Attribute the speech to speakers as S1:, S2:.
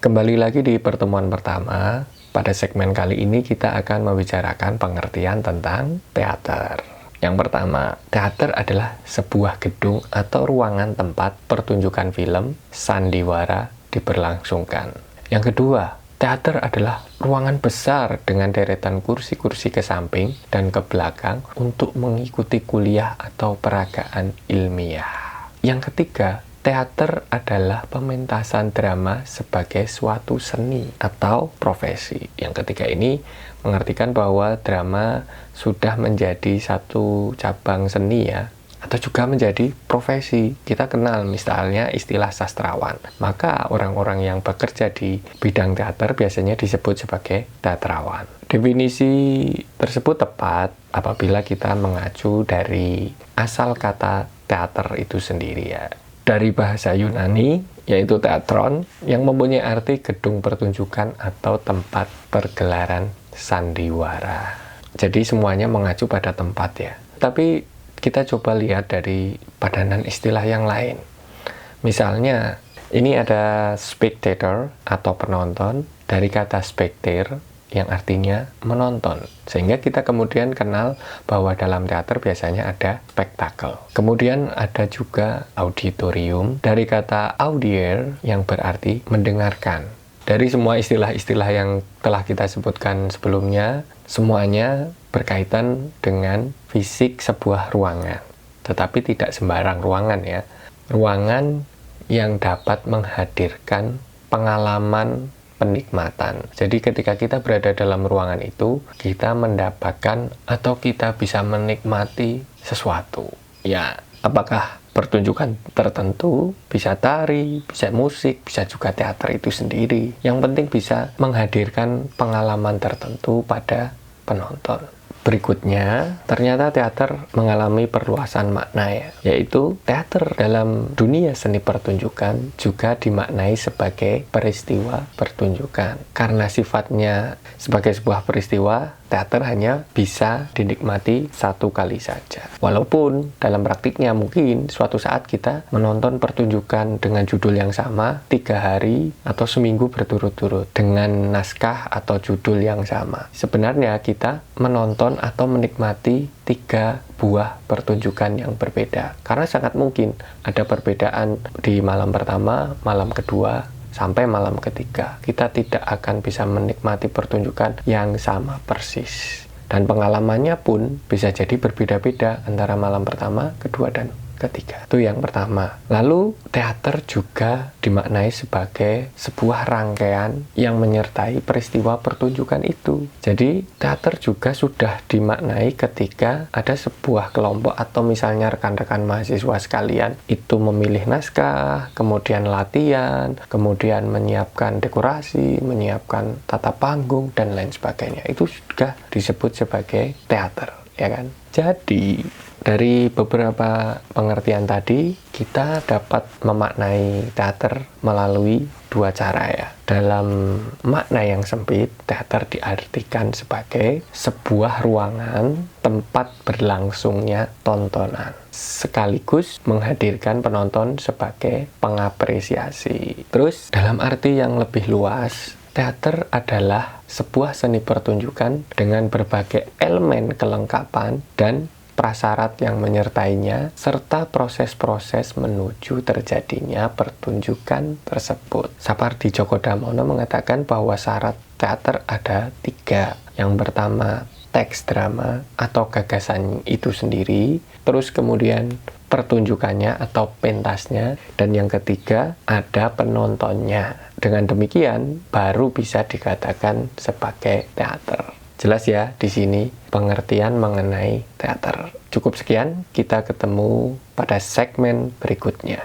S1: Kembali lagi di pertemuan pertama. Pada segmen kali ini kita akan membicarakan pengertian tentang teater. Yang pertama, teater adalah sebuah gedung atau ruangan tempat pertunjukan film sandiwara diberlangsungkan. Yang kedua, teater adalah ruangan besar dengan deretan kursi-kursi ke samping dan ke belakang untuk mengikuti kuliah atau peragaan ilmiah. Yang ketiga, teater adalah pementasan drama sebagai suatu seni atau profesi. Yang ketiga ini mengartikan bahwa drama sudah menjadi satu cabang seni ya, atau juga menjadi profesi. Kita kenal misalnya istilah sastrawan. Maka orang-orang yang bekerja di bidang teater biasanya disebut sebagai teatrawan. Definisi tersebut tepat apabila kita mengacu dari asal kata teater itu sendiri ya. Dari bahasa Yunani, yaitu teatron, yang mempunyai arti gedung pertunjukan atau tempat pergelaran sandiwara. Jadi semuanya mengacu pada tempat ya. Tapi kita coba lihat dari padanan istilah yang lain. Misalnya, ini ada spectator atau penonton, dari kata spectator yang artinya menonton. Sehingga kita kemudian kenal bahwa dalam teater biasanya ada spektakel. Kemudian ada juga auditorium dari kata audiere yang berarti mendengarkan. Dari semua istilah-istilah yang telah kita sebutkan sebelumnya, semuanya berkaitan dengan fisik sebuah ruangan. Tetapi tidak sembarang ruangan ya. Ruangan yang dapat menghadirkan pengalaman penikmatan. Jadi ketika kita berada dalam ruangan itu, kita mendapatkan atau kita bisa menikmati sesuatu. Ya, apakah pertunjukan tertentu, bisa tari, bisa musik, bisa juga teater itu sendiri. Yang penting bisa menghadirkan pengalaman tertentu pada penonton. Berikutnya, ternyata teater mengalami perluasan makna ya, yaitu teater dalam dunia seni pertunjukan juga dimaknai sebagai peristiwa pertunjukan. Karena sifatnya sebagai sebuah peristiwa, teater hanya bisa dinikmati satu kali saja. Walaupun dalam praktiknya mungkin suatu saat kita menonton pertunjukan dengan judul yang sama 3 hari atau seminggu berturut-turut dengan naskah atau judul yang sama. Sebenarnya kita menonton atau menikmati 3 buah pertunjukan yang berbeda. Karena sangat mungkin ada perbedaan di malam pertama, malam kedua, sampai malam ketiga. Kita tidak akan bisa menikmati pertunjukan yang sama persis. Dan pengalamannya pun bisa jadi berbeda-beda antara malam pertama, kedua, dan ketiga. Itu yang pertama. Lalu teater juga dimaknai sebagai sebuah rangkaian yang menyertai peristiwa pertunjukan itu. Jadi teater juga sudah dimaknai ketika ada sebuah kelompok atau misalnya rekan-rekan mahasiswa sekalian itu memilih naskah, kemudian latihan, kemudian menyiapkan dekorasi, menyiapkan tata panggung, dan lain sebagainya. Itu juga disebut sebagai teater, ya kan? Jadi dari beberapa pengertian tadi, kita dapat memaknai teater melalui 2 cara ya. Dalam makna yang sempit, teater diartikan sebagai sebuah ruangan tempat berlangsungnya tontonan, sekaligus menghadirkan penonton sebagai pengapresiasi. Terus, dalam arti yang lebih luas, teater adalah sebuah seni pertunjukan dengan berbagai elemen kelengkapan dan prasyarat yang menyertainya, serta proses-proses menuju terjadinya pertunjukan tersebut. Sapardi Djoko Damono mengatakan bahwa syarat teater ada 3. Yang pertama, teks drama atau gagasan itu sendiri, terus kemudian pertunjukannya atau pentasnya, dan yang ketiga ada penontonnya. Dengan demikian baru bisa dikatakan sebagai teater. Jelas ya di sini pengertian mengenai teater. Cukup sekian, kita ketemu pada segmen berikutnya.